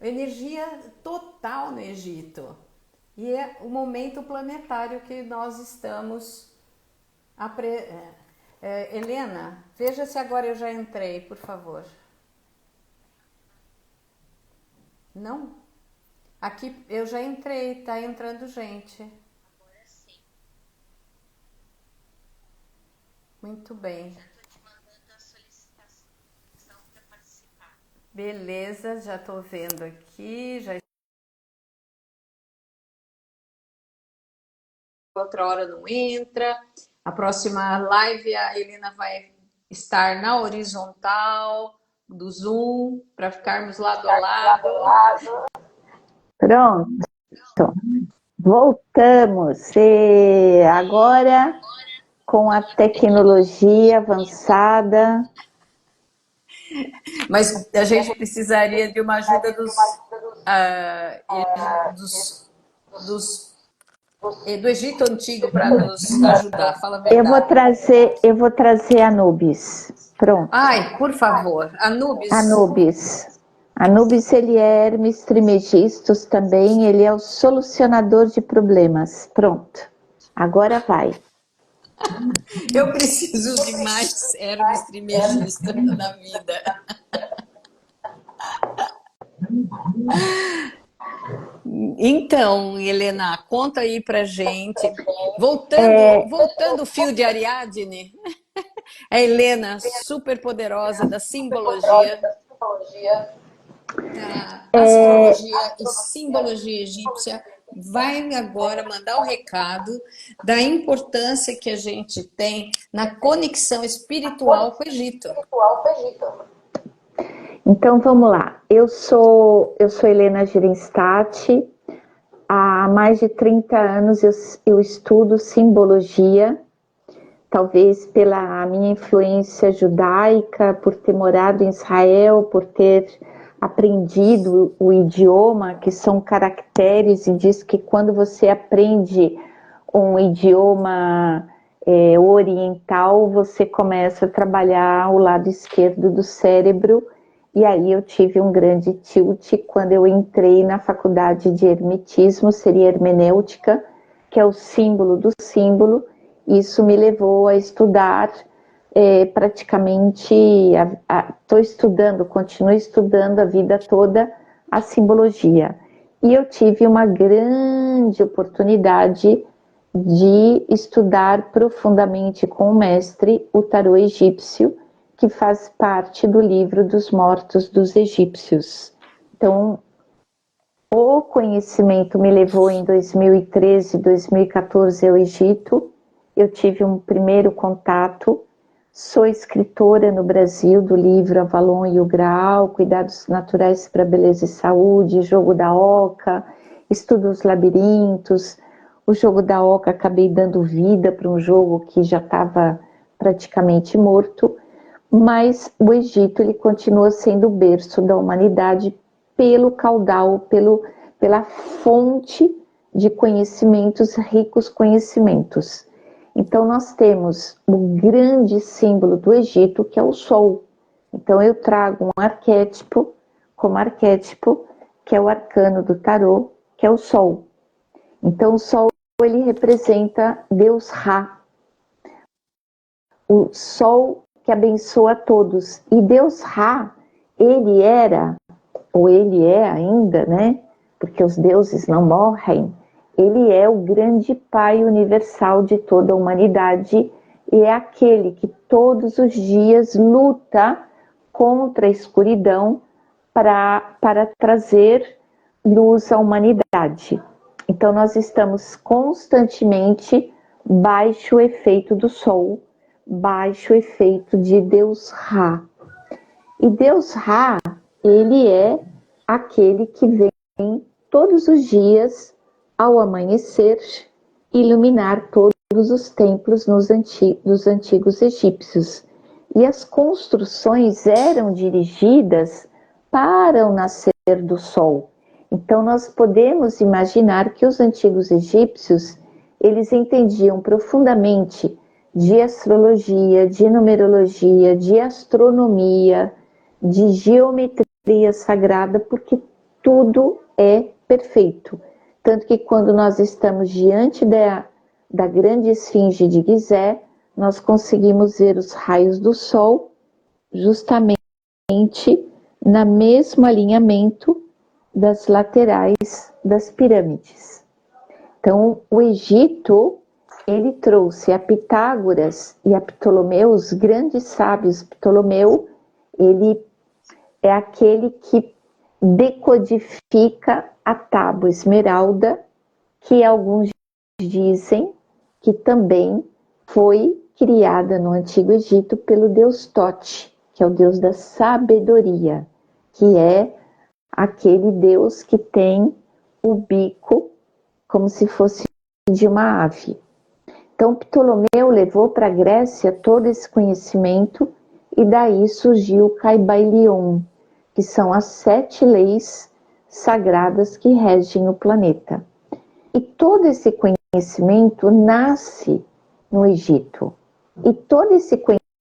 energia total no Egito. E é o momento planetário que nós estamos... Helena, veja se agora eu já entrei, por favor. Não? Aqui eu já entrei, tá entrando gente. Muito bem. Beleza, já tô vendo aqui, já outra hora não entra. A próxima live a Helena vai estar na horizontal do Zoom para ficarmos lado a lado. Pronto, voltamos. E agora, com a tecnologia avançada. Mas a gente precisaria de uma ajuda do Egito Antigo para nos ajudar, fala a verdade. Eu vou trazer Anubis. Pronto. Ai, por favor, Anubis. Anubis. Anubis, ele é Hermes Trismegistus também, ele é o solucionador de problemas. Pronto. Agora vai. Eu preciso de mais Hermes Trismegisto na vida. Então, Helena, conta aí pra gente. Voltando o fio de Ariadne, a Helena, super poderosa da simbologia, da astrologia e simbologia egípcia, vai agora mandar o recado da importância que a gente tem na conexão espiritual com o Egito. Então vamos lá. Eu sou Helena Gerenstadt. Há mais de 30 anos eu estudo simbologia, talvez pela minha influência judaica, por ter morado em Israel, por ter aprendido o idioma, que são caracteres, e diz que quando você aprende um idioma oriental, você começa a trabalhar o lado esquerdo do cérebro. E aí eu tive um grande tilt quando eu entrei na faculdade de hermetismo, seria hermenêutica, que é o símbolo do símbolo. Isso me levou a estudar praticamente, continuo estudando a vida toda a simbologia. E eu tive uma grande oportunidade de estudar profundamente com o mestre o tarô egípcio, que faz parte do livro dos mortos dos egípcios. Então, o conhecimento me levou em 2013, 2014 ao Egito. Eu tive um primeiro contato. Sou escritora no Brasil do livro Avalon e o Graal, Cuidados Naturais para Beleza e Saúde, Jogo da Oca, Estudo os Labirintos. O Jogo da Oca acabei dando vida para um jogo que já estava praticamente morto, mas o Egito ele continua sendo o berço da humanidade pelo caudal, pela fonte de conhecimentos, ricos conhecimentos. Então nós temos o grande símbolo do Egito, que é o Sol. Então eu trago um arquétipo, como arquétipo, que é o arcano do tarô, que é o Sol. Então o Sol ele representa Deus Ra, o Sol que abençoa a todos. E Deus Ra, ele era, ou ele é ainda, né? Porque os deuses não morrem. Ele é o grande Pai universal de toda a humanidade e é aquele que todos os dias luta contra a escuridão para trazer luz à humanidade. Então nós estamos constantemente baixo o efeito do Sol, baixo o efeito de Deus Ra. E Deus Ra, ele é aquele que vem todos os dias ao amanhecer iluminar todos os templos dos antigos egípcios. E as construções eram dirigidas para o nascer do sol. Então nós podemos imaginar que os antigos egípcios, eles entendiam profundamente de astrologia, de numerologia, de astronomia, de geometria sagrada, porque tudo é perfeito. Tanto que quando nós estamos diante da grande esfinge de Gizé, nós conseguimos ver os raios do sol justamente no mesmo alinhamento das laterais das pirâmides. Então, o Egito, ele trouxe a Pitágoras e a Ptolomeu, os grandes sábios. Ptolomeu, ele é aquele que decodifica a tábua esmeralda, que alguns dizem que também foi criada no Antigo Egito pelo deus Tote, que é o deus da sabedoria, que é aquele deus que tem o bico como se fosse de uma ave. Então, Ptolomeu levou para a Grécia todo esse conhecimento e daí surgiu o Kaibailion, que são as 7 leis sagradas que regem o planeta. E todo esse conhecimento nasce no Egito. E todo esse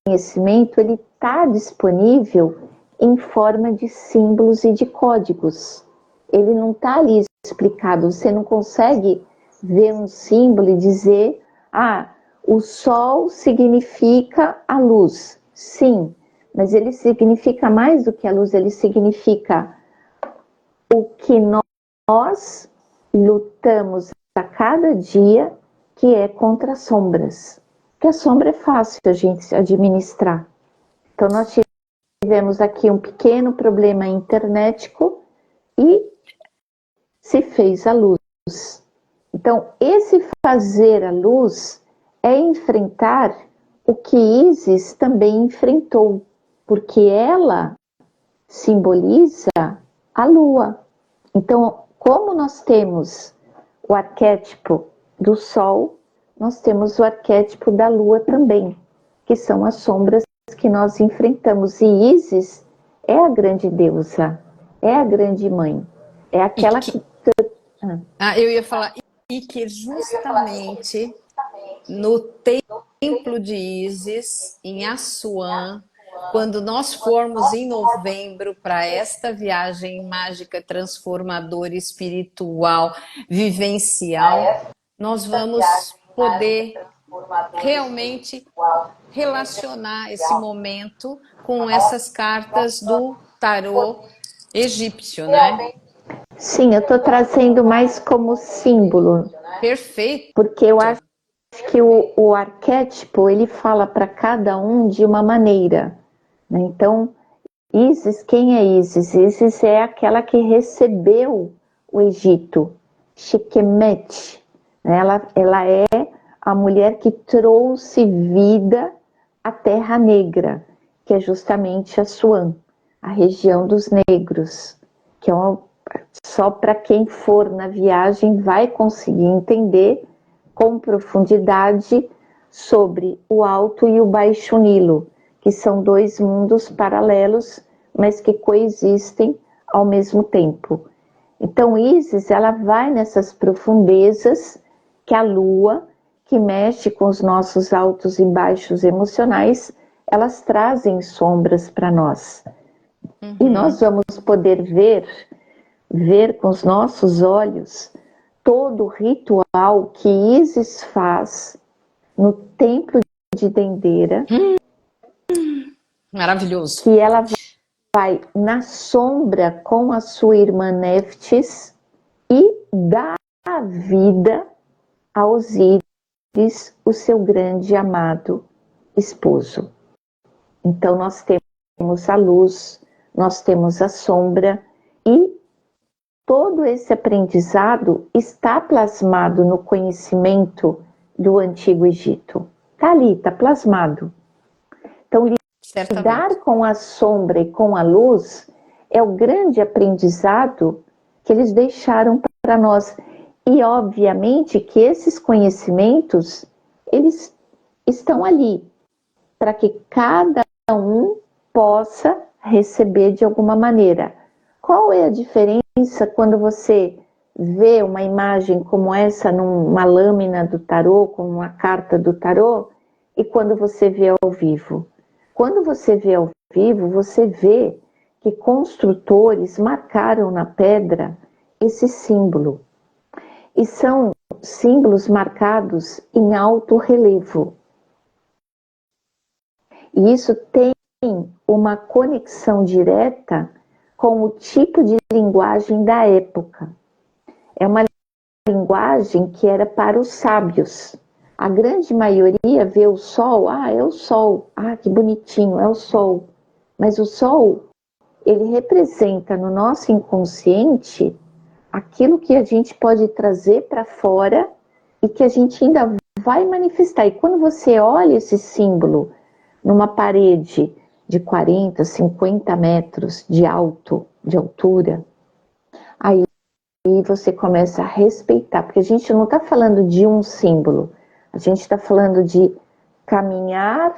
conhecimento ele está disponível em forma de símbolos e de códigos. Ele não está ali explicado. Você não consegue ver um símbolo e dizer: ah, o sol significa a luz. Sim, mas ele significa mais do que a luz, ele significa o que nós lutamos a cada dia, que é contra as sombras. Porque a sombra é fácil a gente administrar. Então nós tivemos aqui um pequeno problema internetico e se fez a luz. Então esse fazer a luz é enfrentar o que Ísis também enfrentou, porque ela simboliza a lua. Então, como nós temos o arquétipo do sol, nós temos o arquétipo da lua também, que são as sombras que nós enfrentamos. E Ísis é a grande deusa, é a grande mãe, é aquela que... Eu ia falar, e que justamente no templo de Ísis, em Assuã, quando nós formos em novembro para esta viagem mágica, transformadora, espiritual, vivencial, nós vamos poder realmente relacionar esse momento com essas cartas do tarô egípcio, né? Sim, eu estou trazendo mais como símbolo. Perfeito. Porque eu acho que o arquétipo, ele fala para cada um de uma maneira, né? Então, Ísis, quem é Ísis? Ísis é aquela que recebeu o Egito, Sekhmet, né? Ela é a mulher que trouxe vida à Terra Negra, que é justamente Assuã, a região dos negros, que é só para quem for na viagem vai conseguir entender com profundidade sobre o Alto e o Baixo Nilo, que são 2 mundos paralelos, mas que coexistem ao mesmo tempo. Então Ísis, ela vai nessas profundezas que a lua, que mexe com os nossos altos e baixos emocionais, elas trazem sombras para nós. E nós vamos poder ver com os nossos olhos todo o ritual que Ísis faz no templo de Dendera. Maravilhoso. Que ela vai na sombra com a sua irmã Neftis e dá a vida a Osíris, o seu grande e amado esposo. Então nós temos a luz, nós temos a sombra e todo esse aprendizado está plasmado no conhecimento do Antigo Egito. Está ali, está plasmado. Então, lidar com a sombra e com a luz é o grande aprendizado que eles deixaram para nós. E, obviamente, que esses conhecimentos, eles estão ali, para que cada um possa receber de alguma maneira. Qual é a diferença quando você vê uma imagem como essa numa lâmina do tarô, com uma carta do tarô, e quando você vê ao vivo? Quando você vê ao vivo, você vê que construtores marcaram na pedra esse símbolo. E são símbolos marcados em alto relevo. E isso tem uma conexão direta com o tipo de linguagem da época. É uma linguagem que era para os sábios. A grande maioria vê o sol, é o sol, que bonitinho, é o sol. Mas o sol, ele representa no nosso inconsciente aquilo que a gente pode trazer para fora e que a gente ainda vai manifestar. E quando você olha esse símbolo numa parede de 40, 50 metros de altura, aí você começa a respeitar, porque a gente não está falando de um símbolo, a gente está falando de caminhar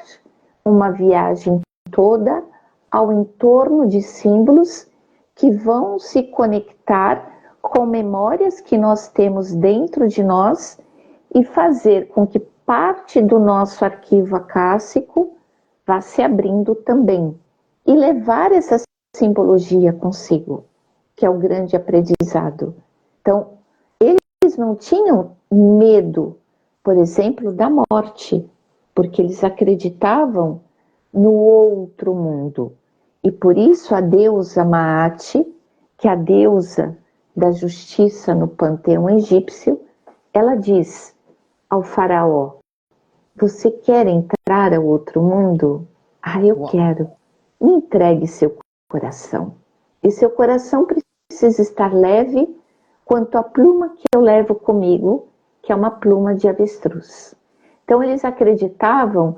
uma viagem toda ao entorno de símbolos que vão se conectar com memórias que nós temos dentro de nós e fazer com que parte do nosso arquivo acássico vá se abrindo também e levar essa simbologia consigo, que é o grande aprendizado. Então, eles não tinham medo, por exemplo, da morte, porque eles acreditavam no outro mundo. E por isso a deusa Maat, que é a deusa da justiça no panteão egípcio, ela diz ao faraó: você quer entrar ao outro mundo? Eu quero. Me entregue seu coração. E seu coração precisa estar leve quanto a pluma que eu levo comigo, que é uma pluma de avestruz. Então eles acreditavam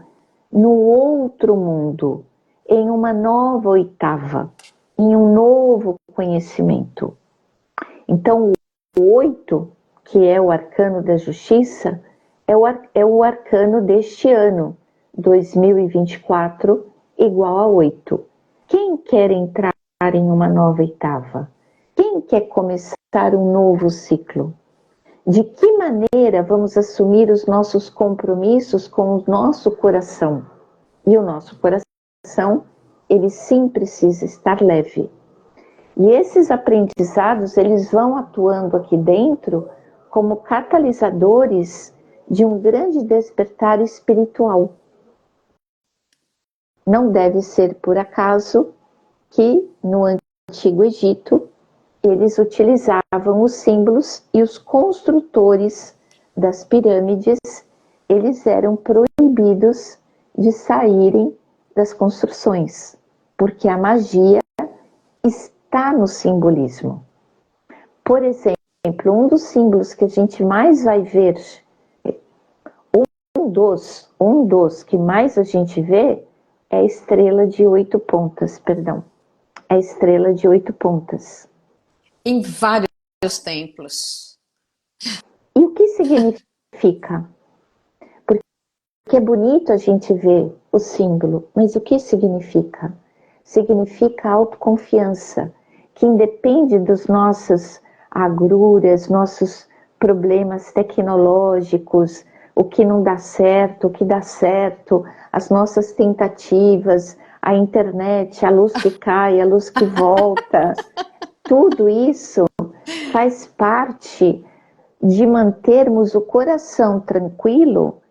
no outro mundo, em uma nova oitava, em um novo conhecimento. Então o 8, que é o arcano da justiça, é o arcano deste ano, 2024, igual a 8. Quem quer entrar em uma nova oitava? Quem quer começar um novo ciclo? De que maneira vamos assumir os nossos compromissos com o nosso coração? E o nosso coração, ele sim precisa estar leve. E esses aprendizados, eles vão atuando aqui dentro como catalisadores de um grande despertar espiritual. Não deve ser por acaso que no Antigo Egito eles utilizavam os símbolos e os construtores das pirâmides, eles eram proibidos de saírem das construções, porque a magia está no simbolismo. Por exemplo, um dos símbolos que a gente mais vai ver, um dos que mais a gente vê é a estrela de 8 pontas, É a estrela de 8 pontas. Em vários templos. E o que significa? Porque é bonito a gente ver o símbolo, mas o que significa? Significa autoconfiança, que independe dos nossos agruras, nossos problemas tecnológicos, o que não dá certo, o que dá certo, as nossas tentativas, a internet, a luz que cai, a luz que volta, tudo isso faz parte de mantermos o coração tranquilo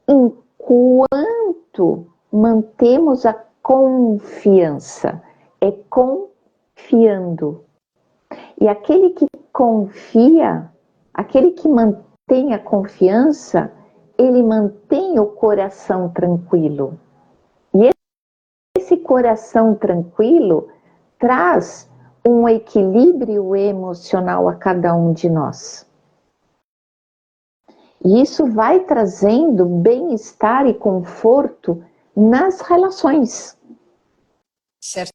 enquanto mantemos a confiança. É confiando. E aquele que confia, aquele que mantém a confiança, ele mantém o coração tranquilo. E esse coração tranquilo traz um equilíbrio emocional a cada um de nós. E isso vai trazendo bem-estar e conforto nas relações. Certo.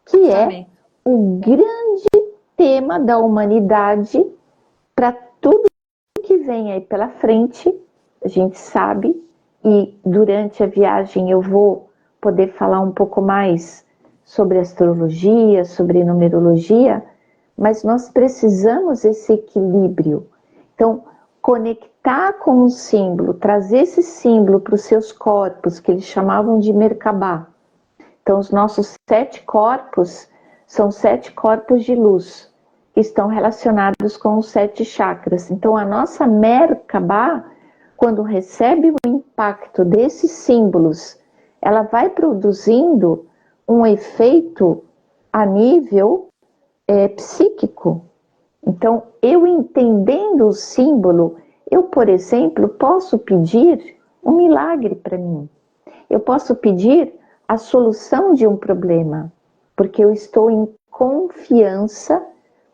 Que é o grande tema da humanidade para tudo que vem aí pela frente, a gente sabe, e durante a viagem eu vou poder falar um pouco mais sobre astrologia, sobre numerologia, mas nós precisamos esse equilíbrio. Então, conectar com o símbolo, trazer esse símbolo para os seus corpos, que eles chamavam de Merkabah. Então, os nossos 7 corpos São 7 corpos de luz que estão relacionados com os 7 chakras. Então, a nossa Merkabah, quando recebe o impacto desses símbolos, ela vai produzindo um efeito a nível psíquico. Então, eu entendendo o símbolo, eu, por exemplo, posso pedir um milagre para mim. Eu posso pedir a solução de um problema, porque eu estou em confiança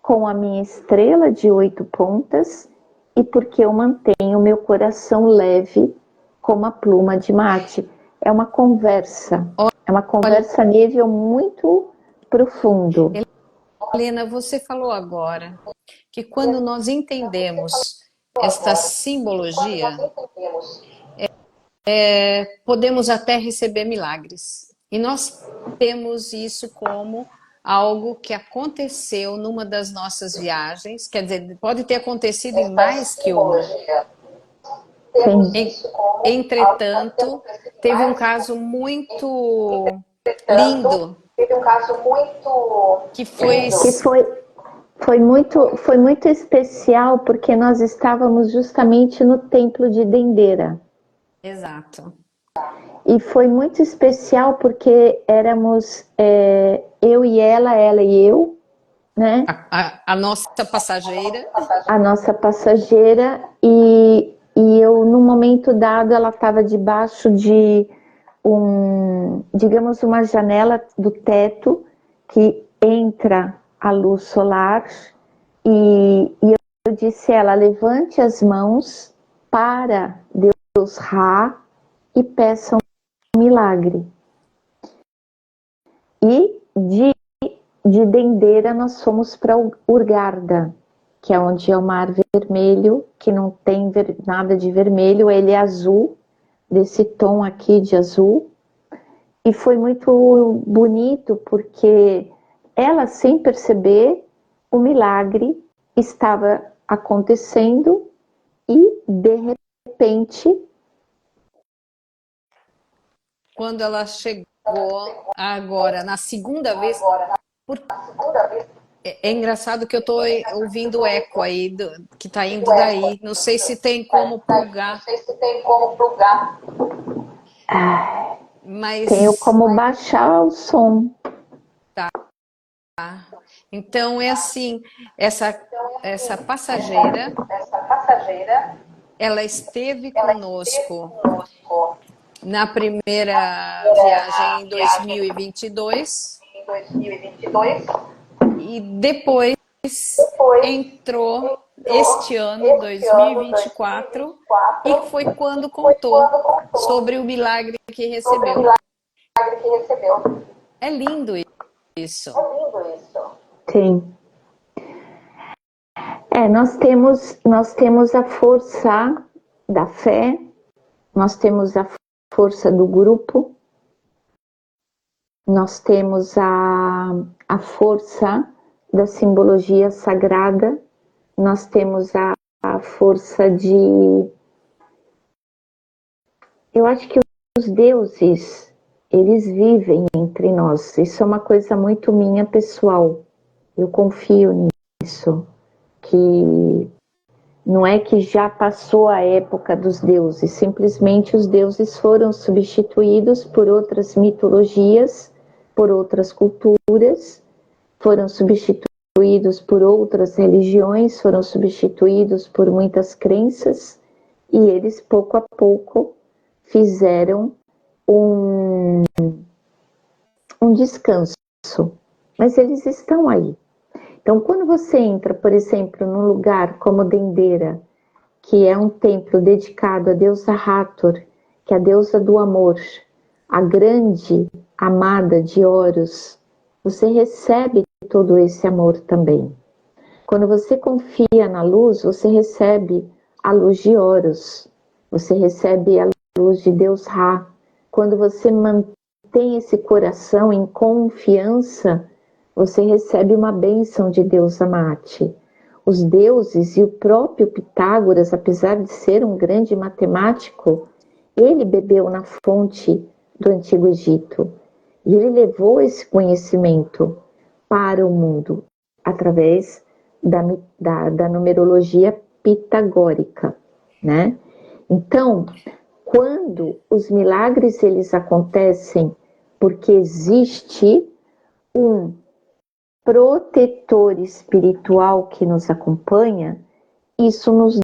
com a minha estrela de 8 pontas e porque eu mantenho o meu coração leve como a pluma de mate. É uma conversa a nível muito profundo. Helena, você falou agora que quando nós entendemos esta simbologia, podemos até receber milagres. E nós temos isso como algo que aconteceu numa das nossas viagens, quer dizer, pode ter acontecido em mais que uma. Entretanto, teve um caso muito lindo que foi muito especial, porque nós estávamos justamente no templo de Dendera. Exato. E foi muito especial porque éramos eu e ela e eu, né? A nossa passageira. A nossa passageira, e eu, num momento dado, ela estava debaixo de digamos, uma janela do teto que entra a luz solar, e eu disse a ela: levante as mãos para Deus Ra e peça um milagre. E de Dendera nós fomos para Hurghada, que é onde é o mar vermelho, que não tem nada de vermelho, ele é azul, desse tom aqui de azul. E foi muito bonito, porque ela, sem perceber, o milagre estava acontecendo e, de repente... Quando ela chegou agora, na segunda vez... É engraçado que eu estou ouvindo o eco aí, que está indo daí. Não sei se tem como plugar. Mas... tenho como baixar o som. Tá. Então é assim, essa passageira, ela esteve conosco na primeira viagem em 2022 e depois entrou este ano, 2024, e foi quando contou sobre o milagre que recebeu. É lindo isso. Sim. Nós temos a força da fé, nós temos a força do grupo, nós temos a força da simbologia sagrada, nós temos a força de... Eu acho que os deuses, eles vivem entre nós. Isso é uma coisa muito minha, pessoal. Eu confio nisso. Que não é que já passou a época dos deuses, simplesmente os deuses foram substituídos por outras mitologias, por outras culturas, foram substituídos por outras religiões, foram substituídos por muitas crenças, e eles, pouco a pouco, fizeram um descanso. Mas eles estão aí. Então, quando você entra, por exemplo, num lugar como Dendera, que é um templo dedicado a deusa Hathor, que é a deusa do amor, a grande amada de Horus, você recebe todo esse amor também. Quando você confia na luz, você recebe a luz de Horus, você recebe a luz de Deus Ra. Quando você mantém esse coração em confiança, você recebe uma bênção de Deus Amate. Os deuses e o próprio Pitágoras, apesar de ser um grande matemático, ele bebeu na fonte do Antigo Egito. E ele levou esse conhecimento. para o mundo? Através da numerologia pitagórica, né? Então, quando os milagres eles acontecem porque existe um protetor espiritual que nos acompanha, isso nos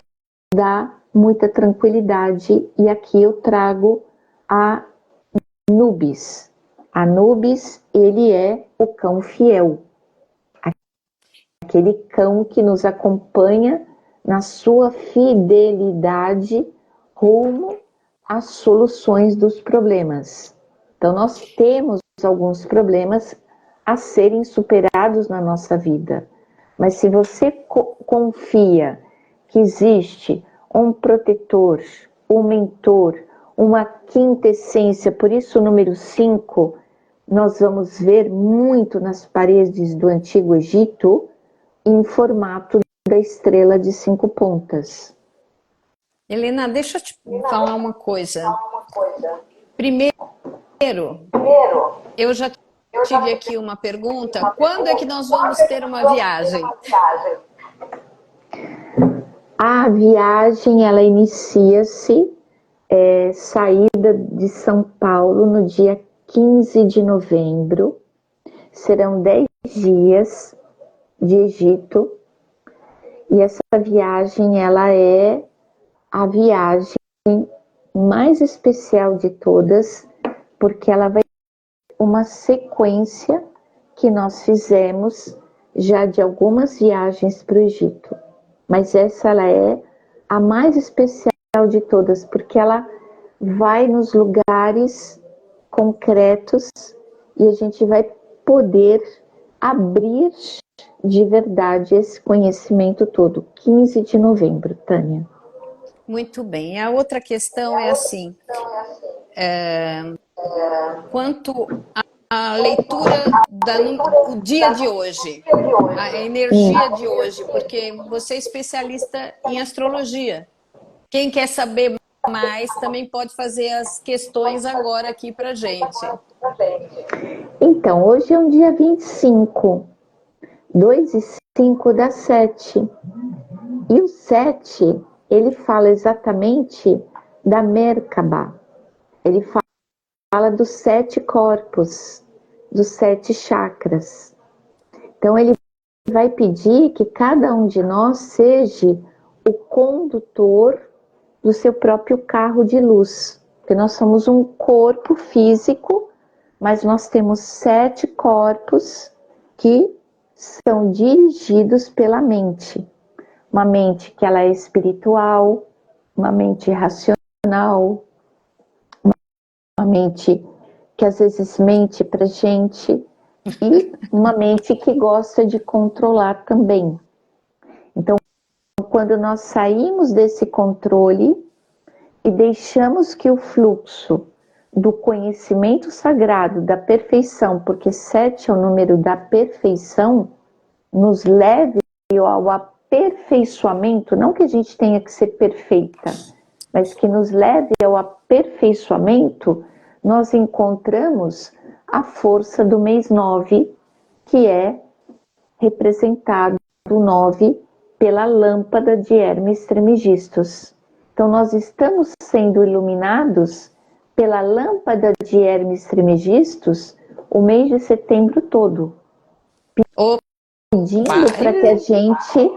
dá muita tranquilidade. E aqui eu trago a Anubis. Anubis, ele é o cão fiel, aquele cão que nos acompanha na sua fidelidade rumo às soluções dos problemas. Então, nós temos alguns problemas a serem superados na nossa vida, mas se você confia que existe um protetor, um mentor, uma quinta essência, por isso o número 5, nós vamos ver muito nas paredes do Antigo Egito, em formato da estrela de 5 pontas. Helena, deixa eu te falar uma coisa. Primeiro, eu já tive aqui uma pergunta. Quando é que nós vamos ter uma viagem? A viagem, ela inicia-se saída de São Paulo no dia 15 de novembro. Serão 10 dias de Egito. E essa viagem, ela é a viagem mais especial de todas, porque ela vai ter uma sequência que nós fizemos já de algumas viagens para o Egito. Mas essa ela é a mais especial de todas, porque ela vai nos lugares concretos e a gente vai poder abrir de verdade esse conhecimento todo. 15 de novembro, Tânia. Muito bem. A outra questão é assim, quanto à leitura do dia de hoje, a energia de hoje, porque você é especialista em astrologia. Quem quer saber mais também pode fazer as questões agora aqui para gente. Então, hoje é um dia 25. 2 e 5 dá 7. E o 7, ele fala exatamente da Merkabah. Ele fala dos 7 corpos, dos 7 chakras. Então, ele vai pedir que cada um de nós seja o condutor do seu próprio carro de luz. Porque nós somos um corpo físico, mas nós temos 7 corpos que são dirigidos pela mente. Uma mente que ela é espiritual, uma mente racional, uma mente que às vezes mente pra gente e uma mente que gosta de controlar também. Então, quando nós saímos desse controle e deixamos que o fluxo do conhecimento sagrado, da perfeição, porque 7 é o número da perfeição, nos leve ao aperfeiçoamento, não que a gente tenha que ser perfeita, mas que nos leve ao aperfeiçoamento, nós encontramos a força do mês 9, que é representado o 9 pela lâmpada de Hermes Trismegistus. Então nós estamos sendo iluminados pela lâmpada de Hermes Trismegistus o mês de setembro todo, pedindo para que a gente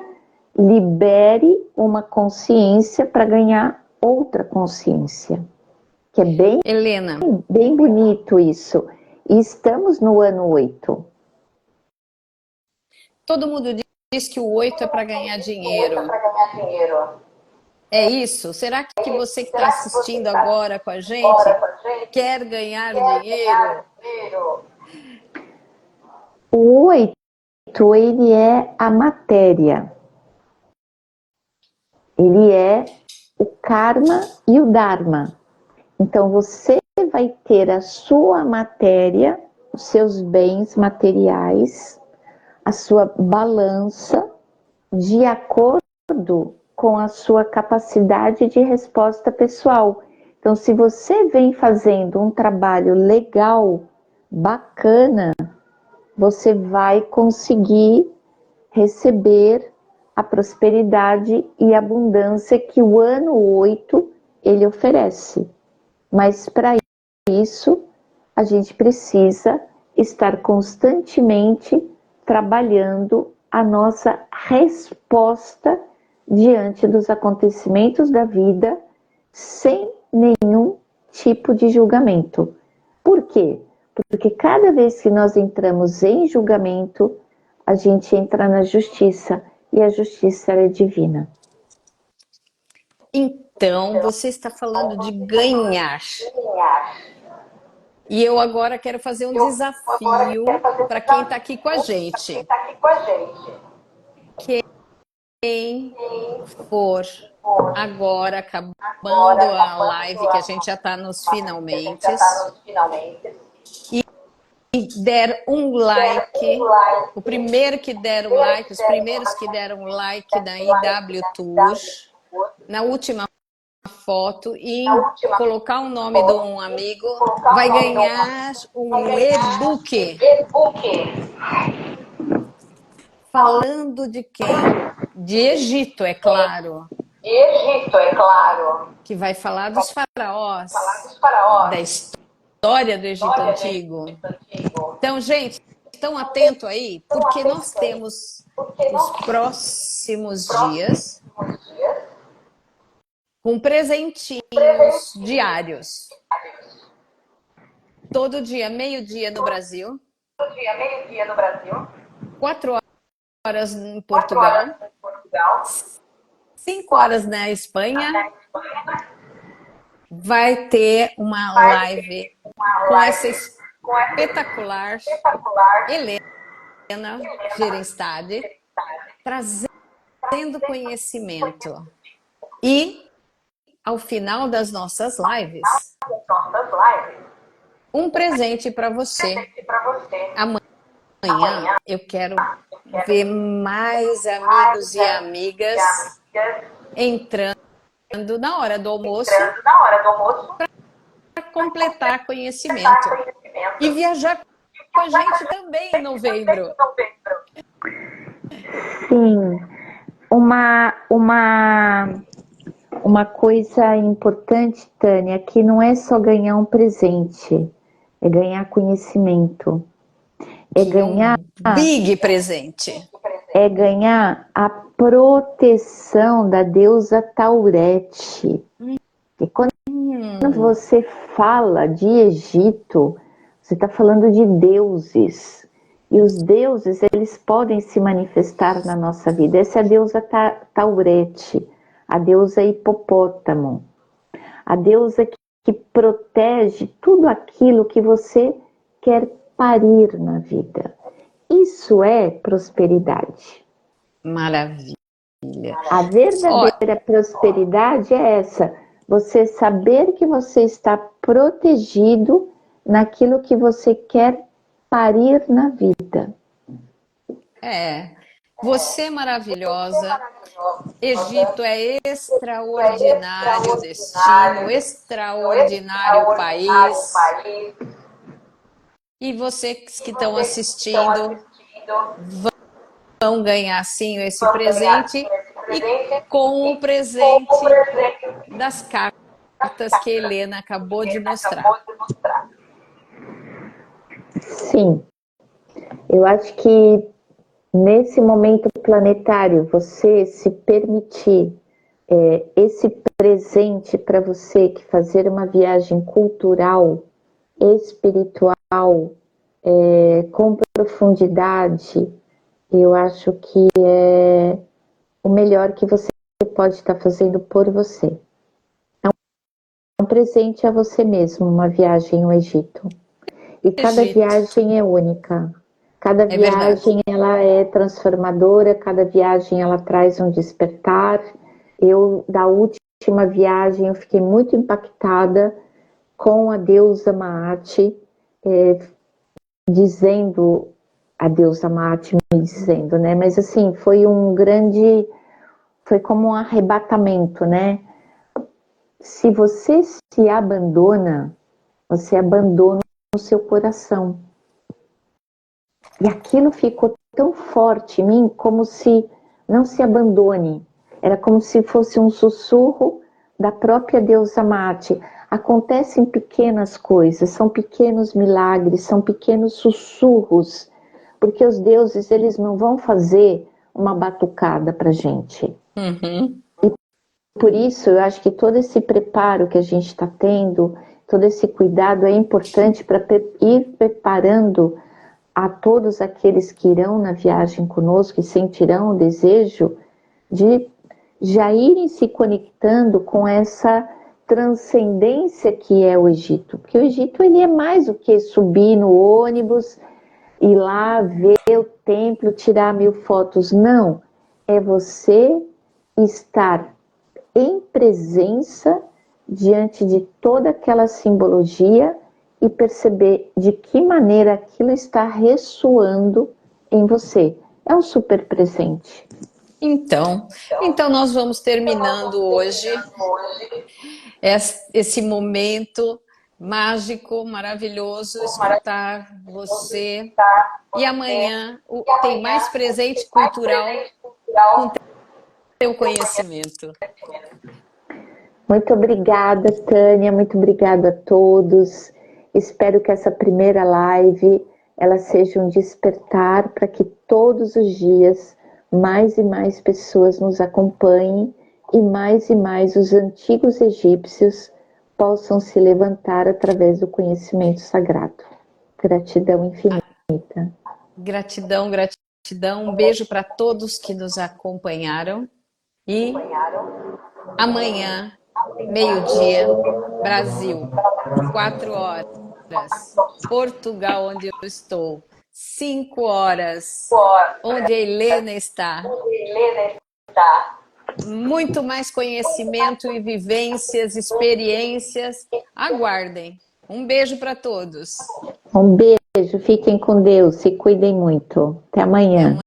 libere uma consciência para ganhar outra consciência, que é Helena, bem bonito isso. E estamos no ano 8. todo mundo diz que o 8 é para ganhar dinheiro. É isso? Será que você que está assistindo agora com a gente quer ganhar dinheiro? O 8, ele é a matéria. Ele é o karma e o dharma. Então você vai ter a sua matéria, os seus bens materiais, a sua balança de acordo com a sua capacidade de resposta pessoal. Então, se você vem fazendo um trabalho legal, bacana, você vai conseguir receber a prosperidade e abundância que o ano 8 ele oferece. Mas para isso, a gente precisa estar constantemente trabalhando a nossa resposta diante dos acontecimentos da vida, sem nenhum tipo de julgamento. Por quê? Porque cada vez que nós entramos em julgamento, a gente entra na justiça, e a justiça é divina. Então, você está falando de ganhar. E eu agora quero fazer um desafio para quem está aqui com a gente. Quem for agora, acabando a live, que a gente já está nos finalmente, e der um like, o primeiro que der o like, os primeiros que deram like na IW Tour, na última foto e colocar o nome de um amigo, vai ganhar um e-book. Falando de quem? De Egito, é claro. Que vai falar dos faraós, da história do Egito Antigo. Então, gente, estão atentos aí, porque nós temos os próximos dias com presentinhos diários. Todo dia, meio-dia no Brasil. 4 horas em Portugal. 5 horas na Espanha. Vai ter uma live com essa espetacular Helena Gerenstad, trazendo conhecimento. E, ao final das nossas lives, um presente para você. Amanhã eu quero ver mais amigos e amigas entrando na hora do almoço para completar conhecimento e viajar com a gente também em novembro. Sim, uma coisa importante, Tânia, que não é só ganhar um presente, é ganhar conhecimento. É ganhar um big presente. É ganhar a proteção da deusa Taurete. E quando você fala de Egito, você está falando de deuses. E os deuses, eles podem se manifestar na nossa vida. Essa é a deusa Taurete, a deusa hipopótamo, a deusa que protege tudo aquilo que você quer parir na vida. Isso é prosperidade. Maravilha. A verdadeira prosperidade é essa. Você saber que você está protegido naquilo que você quer parir na vida. Você é maravilhosa. Egito é extraordinário destino, extraordinário país. E vocês que estão assistindo vão ganhar sim esse presente e com o presente das cartas que a Helena acabou de mostrar. Sim, eu acho que nesse momento planetário, você se permitir esse presente para você, que fazer uma viagem cultural, espiritual, com profundidade, eu acho que é o melhor que você pode estar fazendo por você. É um presente a você mesmo, uma viagem ao Egito. E cada viagem é única. Cada viagem ela é transformadora, cada viagem ela traz um despertar. Eu, da última viagem, eu fiquei muito impactada com a deusa Maat, dizendo, a deusa Maat me dizendo, né? Mas assim, foi como um arrebatamento, né? Se você se abandona, você abandona o seu coração. E aquilo ficou tão forte em mim, como se não se abandone. Era como se fosse um sussurro da própria deusa Mate. Acontecem pequenas coisas, são pequenos milagres, são pequenos sussurros, porque os deuses, eles não vão fazer uma batucada pra gente. Uhum. Por isso, eu acho que todo esse preparo que a gente está tendo, todo esse cuidado é importante para ir preparando a todos aqueles que irão na viagem conosco e sentirão o desejo de já irem se conectando com essa transcendência que é o Egito. Porque o Egito, ele é mais do que subir no ônibus, ir lá ver o templo, tirar 1000 fotos. Não, é você estar em presença diante de toda aquela simbologia e perceber de que maneira aquilo está ressoando em você. É um super presente. Então nós vamos terminando hoje esse momento mágico, maravilhoso, escutar você. E amanhã tem mais presente cultural com teu conhecimento. Muito obrigada, Tânia, muito obrigada a todos. Espero que essa primeira live ela seja um despertar para que todos os dias mais e mais pessoas nos acompanhem e mais os antigos egípcios possam se levantar através do conhecimento sagrado. Gratidão infinita. Gratidão, gratidão. Um beijo para todos que nos acompanharam. E amanhã, meio-dia, Brasil, 4 horas. Portugal, onde eu estou, 5 horas. Onde a Helena está. Muito mais conhecimento e vivências, experiências. Aguardem. Um beijo para todos. Um beijo, fiquem com Deus, se cuidem muito. Até amanhã.